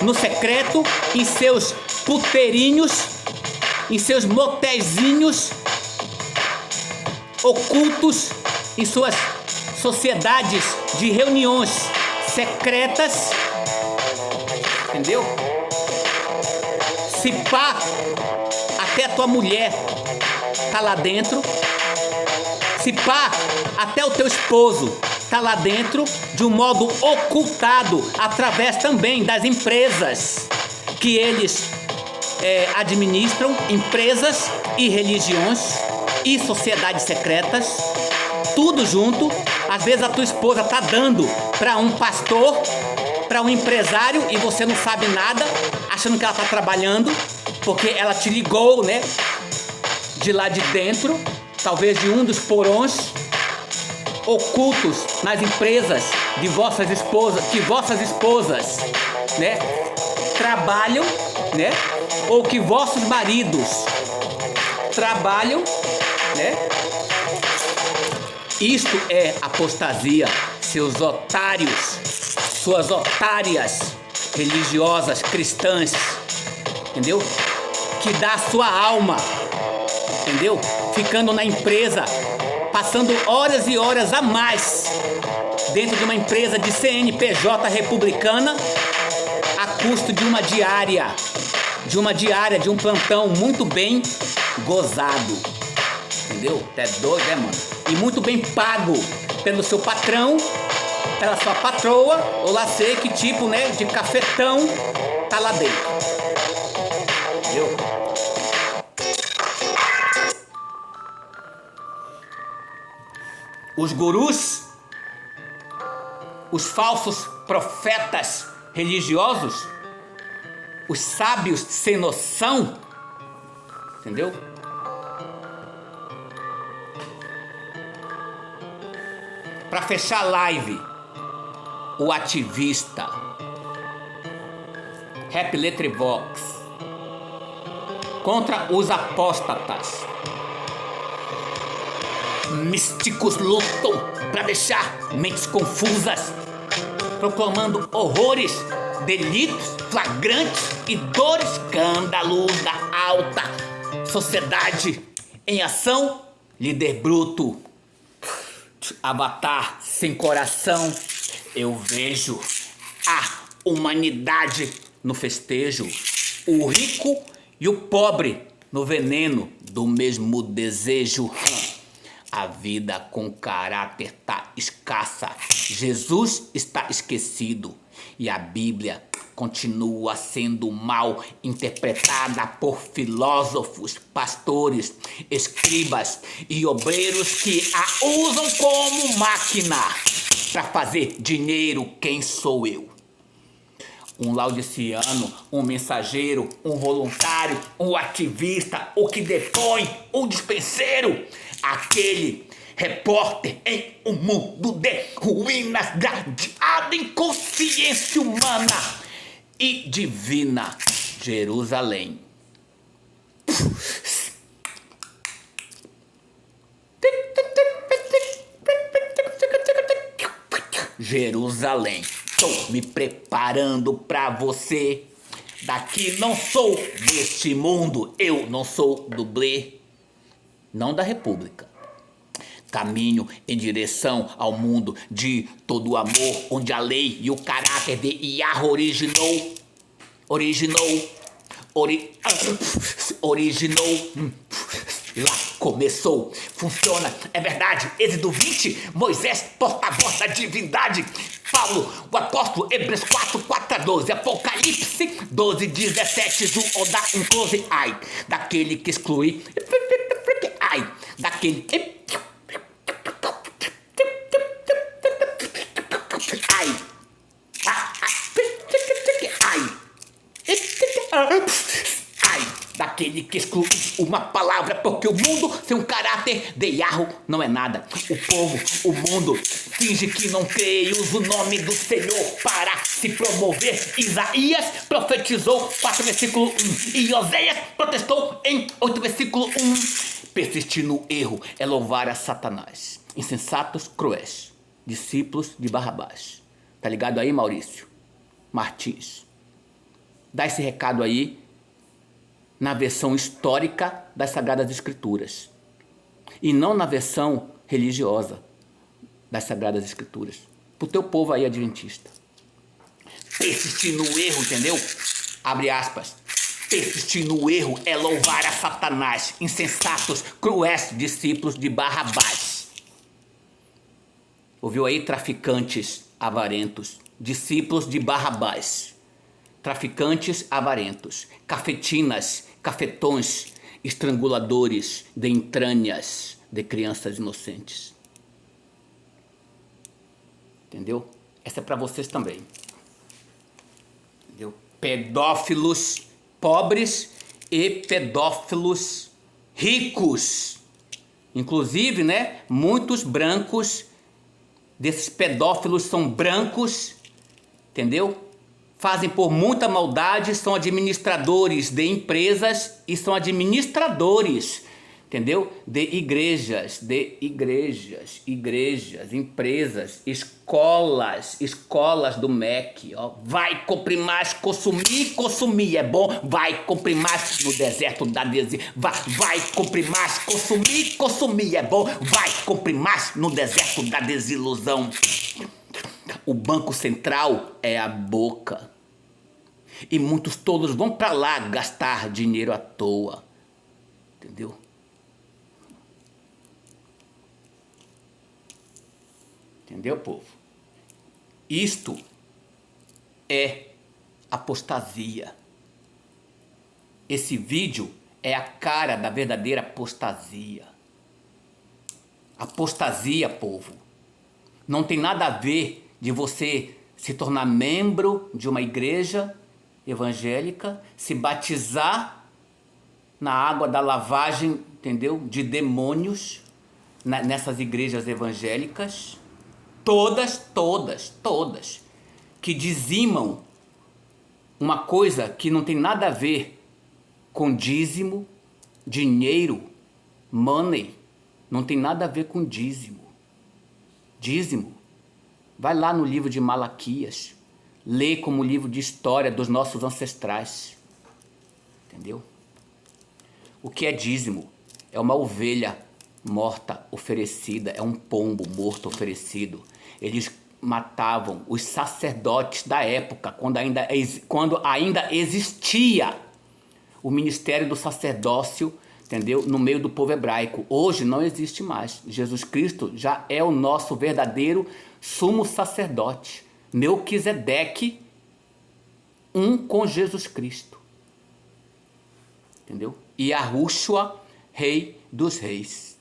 no secreto, em seus puteirinhos, em seus motézinhos ocultos, em suas sociedades de reuniões secretas. Entendeu? Se pá, até a tua mulher tá lá dentro. Se pá, até o teu esposo tá lá dentro, de um modo ocultado, através também das empresas que eles administram, empresas e religiões e sociedades secretas, tudo junto. Às vezes a tua esposa tá dando para um pastor, para um empresário, e você não sabe nada, achando que ela tá trabalhando, porque ela te ligou, né, de lá de dentro, talvez de um dos porões ocultos nas empresas de vossas esposas, que vossas esposas, né, trabalham, né, ou que vossos maridos trabalham, né? Isto é apostasia, seus otários, suas otárias religiosas cristãs, entendeu? Que dá a sua alma, entendeu? Ficando na empresa, passando horas e horas a mais dentro de uma empresa de CNPJ republicana, a custo de uma diária, de um plantão muito bem gozado, entendeu? É doido, mano? E muito bem pago pelo seu patrão, Ela sua patroa, eu lá sei que tipo, né, de cafetão tá lá dentro. Entendeu? Os gurus, os falsos profetas religiosos, os sábios sem noção, entendeu? Para fechar a live, o ativista, Rap Letrivox, contra os apóstatas. Místicos lutam para deixar mentes confusas, proclamando horrores, delitos flagrantes e dores, escândalos da alta sociedade em ação. Líder bruto, avatar sem coração, eu vejo a humanidade no festejo, o rico e o pobre no veneno do mesmo desejo. A vida com caráter tá escassa, Jesus está esquecido e a Bíblia continua sendo mal interpretada por filósofos, pastores, escribas e obreiros que a usam como máquina para fazer dinheiro. Quem sou eu? Um laudiciano, um mensageiro, um voluntário, um ativista, o que depõe, um dispenseiro, aquele repórter em um mundo de ruínas, gradeado em consciência humana e divina Jerusalém. Jerusalém, tô me preparando pra você. Daqui não sou deste mundo, eu não sou dublê, não da República. Caminho em direção ao mundo de todo amor, onde a lei e o caráter de Yah originou. Lá começou, funciona, é verdade. Êxodo 20, Moisés, porta-voz da divindade. Paulo, o apóstolo, Hebreus 4:4-12, Apocalipse 12:17, do Odá inclose, ai, daquele que exclui, ai, daquele, ai, daquele que exclui uma palavra, porque o mundo sem um caráter de Yahweh não é nada. O mundo finge que não crê e usa o nome do Senhor para se promover. Isaías profetizou 4 versículo 1 e Oséias protestou em 8 versículo 1. Persistir no erro é louvar a Satanás. Insensatos, cruéis, discípulos de Barrabás. Tá ligado aí, Maurício Martins? Dá esse recado aí na versão histórica das Sagradas Escrituras e não na versão religiosa das Sagradas Escrituras. Pro teu povo aí adventista. Persistir no erro, entendeu? Abre aspas. Persistir no erro é louvar a Satanás. Insensatos, cruéis, discípulos de Barrabás. Ouviu aí? Traficantes avarentos, discípulos de Barrabás. Traficantes avarentos, cafetinas, cafetões, estranguladores de entranhas de crianças inocentes. Entendeu? Essa é para vocês também. Entendeu? Pedófilos pobres e pedófilos ricos. Inclusive, né, muitos brancos desses pedófilos são brancos, entendeu? Fazem por muita maldade, são administradores de empresas e são administradores, entendeu? De igrejas, empresas, escolas do MEC, ó. Vai comprar mais, consumir é bom, vai comprar mais no deserto da desilusão, vai comprar mais, consumir é bom, vai comprar mais no deserto da desilusão. O Banco Central é a boca. E muitos tolos vão para lá gastar dinheiro à toa. Entendeu? Entendeu, povo? Isto é apostasia. Esse vídeo é a cara da verdadeira apostasia. Apostasia, povo, não tem nada a ver de você se tornar membro de uma igreja evangélica, se batizar na água da lavagem, entendeu? De demônios nessas igrejas evangélicas, todas, que dizimam uma coisa que não tem nada a ver com dízimo, dinheiro, money, não tem nada a ver com dízimo. Dízimo, vai lá no livro de Malaquias, lê como livro de história dos nossos ancestrais, entendeu? O que é dízimo? É uma ovelha morta oferecida, é um pombo morto oferecido. Eles matavam os sacerdotes da época, quando ainda existia o ministério do sacerdócio, entendeu? No meio do povo hebraico. Hoje não existe mais. Jesus Cristo já é o nosso verdadeiro sumo sacerdote. Melquisedeque, um com Jesus Cristo. Entendeu? E Yahushua, rei dos reis.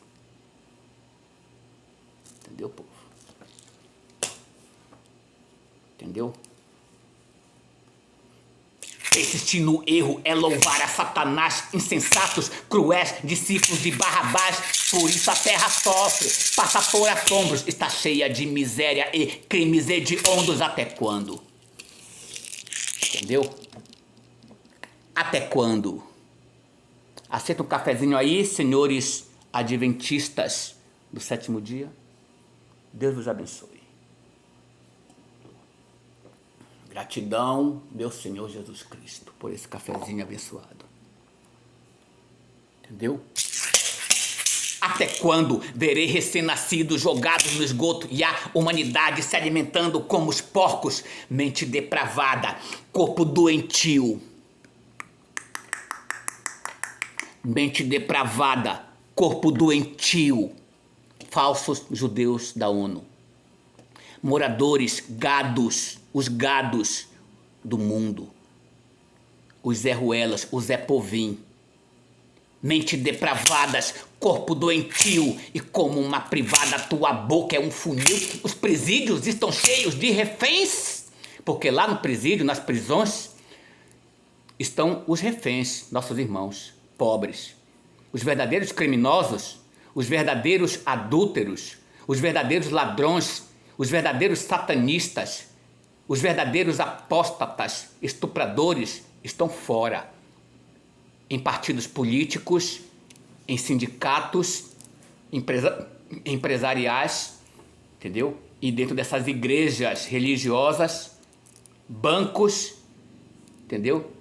Entendeu, povo? Entendeu? Persistir no erro é louvar a Satanás, insensatos, cruéis, discípulos de Barrabás. Por isso a terra sofre, passa por assombros, está cheia de miséria e crimes hediondos. Até quando? Entendeu? Até quando? Aceita um cafezinho aí, senhores adventistas do sétimo dia? Deus vos abençoe. Gratidão, meu Senhor Jesus Cristo, por esse cafezinho abençoado. Entendeu? Até quando verei recém-nascidos jogados no esgoto e a humanidade se alimentando como os porcos? Mente depravada, corpo doentio. Mente depravada, corpo doentio. Falsos judeus da ONU. Moradores, gados, os gados do mundo. Os Zé Ruelas, o Zé Povim. Mente depravadas, corpo doentio, e como uma privada tua boca é um funil. Os presídios estão cheios de reféns, porque lá no presídio, nas prisões, estão os reféns, nossos irmãos pobres. Os verdadeiros criminosos, os verdadeiros adúlteros, os verdadeiros ladrões, os verdadeiros satanistas, os verdadeiros apóstatas, estupradores, estão fora. Em partidos políticos, em sindicatos, empresariais, entendeu? E dentro dessas igrejas religiosas, bancos, entendeu?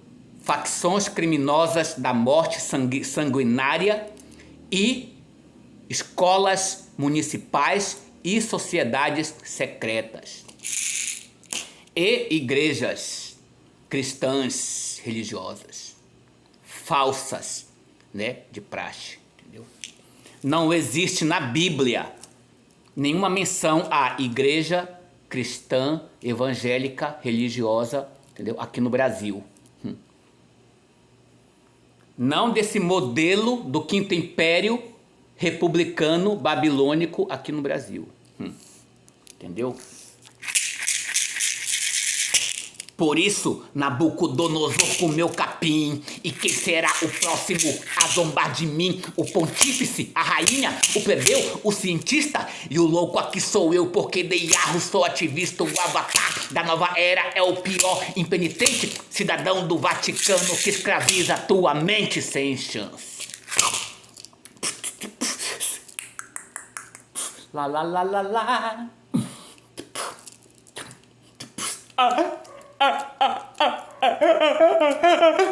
Facções criminosas da morte sanguinária e escolas municipais e sociedades secretas. E igrejas cristãs religiosas, falsas, né, de praxe, entendeu? Não existe na Bíblia nenhuma menção à igreja cristã, evangélica, religiosa, entendeu? Aqui no Brasil. Não desse modelo do Quinto Império republicano babilônico aqui no Brasil. Entendeu? Por isso, Nabucodonosor comeu capim. E quem será o próximo a zombar de mim? O pontífice, a rainha, o plebeu, o cientista? E o louco aqui sou eu, porque de Yahoo sou ativista. O avatar da nova era é o pior impenitente cidadão do Vaticano que escraviza tua mente sem chance. Lá, lá, lá, lá, lá.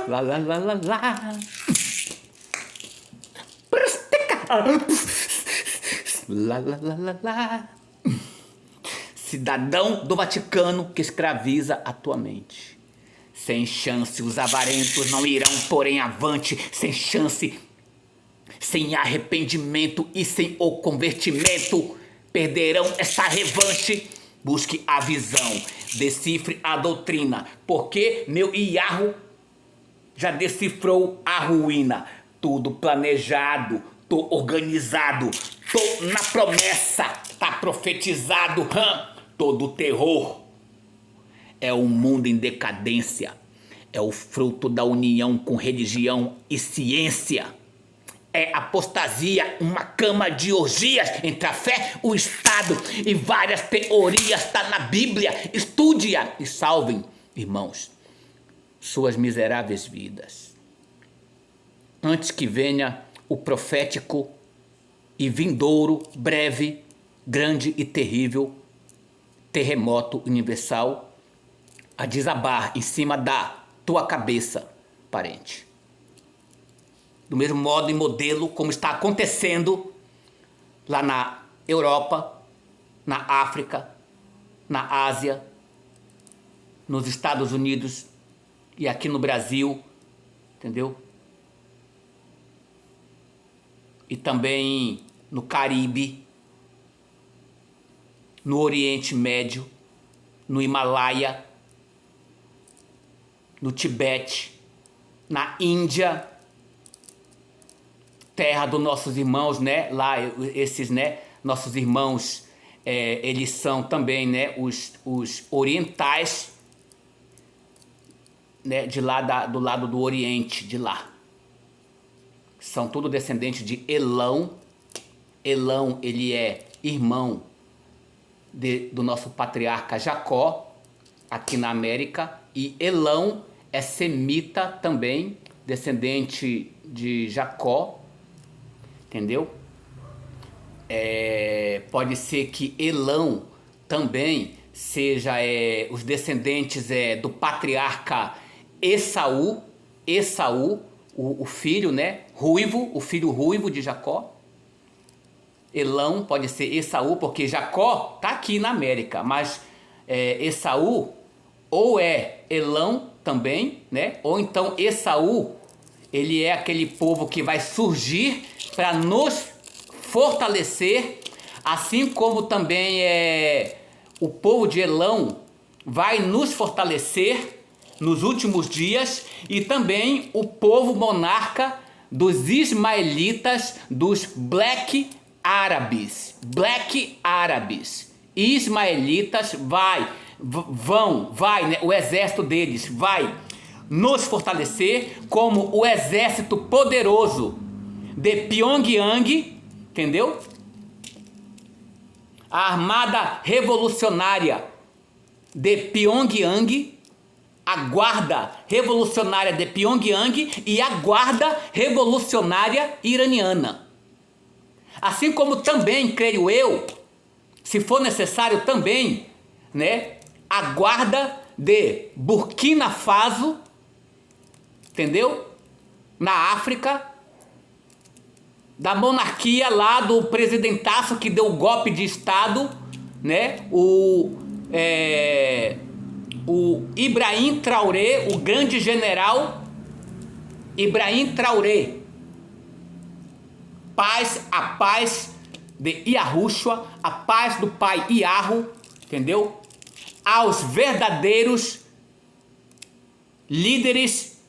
Lá, lá, lá, lá, lá. Lá, lá, lá, lá, lá. Cidadão do Vaticano que escraviza a tua mente. Sem chance, os avarentos não irão, porém, avante. Sem chance, sem arrependimento e sem o convertimento, perderão essa revanche. Busque a visão, decifre a doutrina, porque meu Iarro já decifrou a ruína. Tudo planejado, tô organizado, tô na promessa, tá profetizado. Todo terror é um mundo em decadência, é o fruto da união com religião e ciência. É apostasia, uma cama de orgias entre a fé, o Estado e várias teorias. Está na Bíblia, estude-a e salvem, irmãos, suas miseráveis vidas. Antes que venha o profético e vindouro, breve, grande e terrível terremoto universal a desabar em cima da tua cabeça, parente. Do mesmo modo e modelo como está acontecendo lá na Europa, na África, na Ásia, nos Estados Unidos e aqui no Brasil, entendeu? E também no Caribe, no Oriente Médio, no Himalaia, no Tibete, na Índia, terra dos nossos irmãos, né? Lá, esses, né? Nossos irmãos, eles são também, né? Os orientais, né? De lá, do lado do Oriente, de lá. São tudo descendentes de Elão. Elão, ele é irmão do nosso patriarca Jacó, aqui na América. E Elão é semita também, descendente de Jacó. Entendeu? Pode ser que Elão também seja os descendentes do patriarca Esaú. Esaú, o filho, né? Ruivo, o filho ruivo de Jacó. Elão pode ser Esaú, porque Jacó está aqui na América, mas Esaú ou é Elão também, né? Ou então Esaú, ele é aquele povo que vai surgir para nos fortalecer, assim como também o povo de Elão vai nos fortalecer nos últimos dias, e também o povo monarca dos ismaelitas, dos Black Árabes. Black Árabes. Ismaelitas vai, né? O exército deles vai nos fortalecer como o exército poderoso de Pyongyang, entendeu? A armada revolucionária de Pyongyang, a guarda revolucionária de Pyongyang e a guarda revolucionária iraniana. Assim como também, creio eu, se for necessário também, né, a guarda de Burkina Faso, entendeu? Na África, da monarquia lá do presidentaço que deu o golpe de Estado, né? O Ibrahim Traoré, o grande general Ibrahim Traoré. A paz de Yahushua, a paz do pai Iarro, entendeu? Aos verdadeiros líderes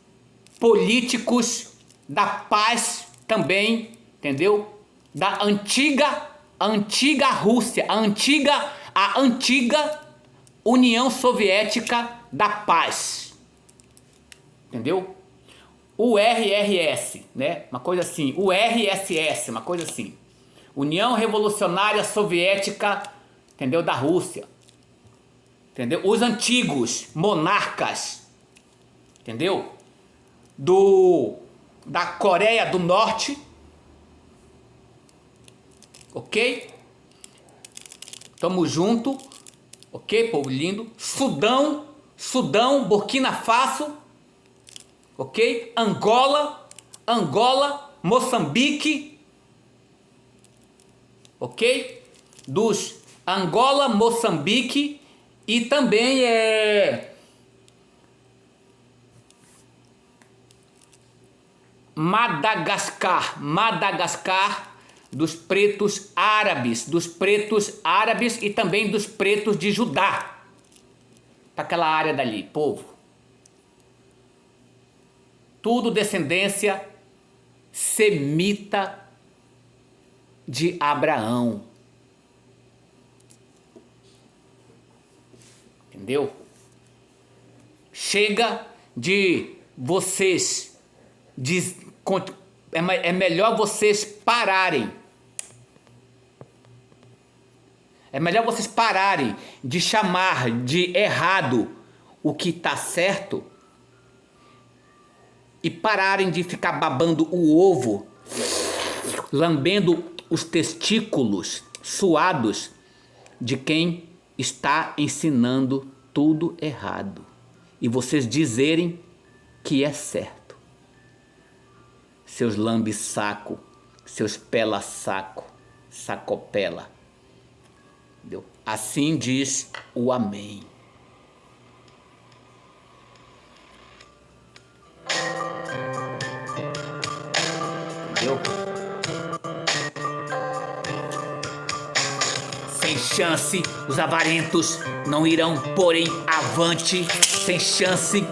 políticos da paz também, entendeu? Da antiga Rússia, a antiga União Soviética da Paz, entendeu? URSS, né? Uma coisa assim, URSS, uma coisa assim. União Revolucionária Soviética, entendeu? Da Rússia, entendeu? Os antigos monarcas, entendeu? Da Coreia do Norte, ok? Tamo junto, ok, povo lindo? Sudão, Burkina Faso, ok? Angola, Moçambique, ok? Dos Angola, Moçambique e também Madagascar, dos pretos árabes e também dos pretos de Judá, para aquela área dali, povo. Tudo descendência semita de Abraão. Entendeu? Chega de vocês, é melhor vocês pararem. É melhor vocês pararem de chamar de errado o que está certo e pararem de ficar babando o ovo, lambendo os testículos suados de quem está ensinando tudo errado e vocês dizerem que é certo. Seus lambe-saco, seus pela-saco, sacopela. Entendeu? Assim diz o Amém. Entendeu? Sem chance, os avarentos não irão, porém, avante. Sem chance,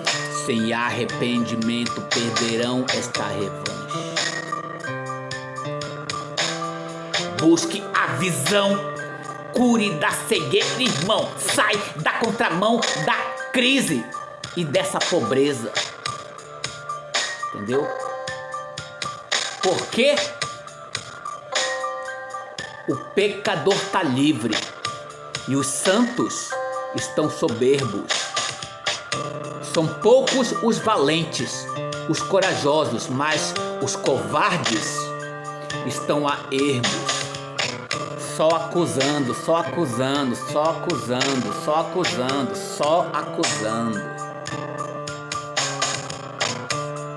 sem arrependimento, perderão esta revanche. Busque a visão, cure da cegueira, irmão. Sai da contramão da crise e dessa pobreza. Entendeu? Porque o pecador está livre e os santos estão soberbos. São poucos os valentes, os corajosos, mas os covardes estão a ermos. Só acusando, só acusando, só acusando, só acusando, só acusando.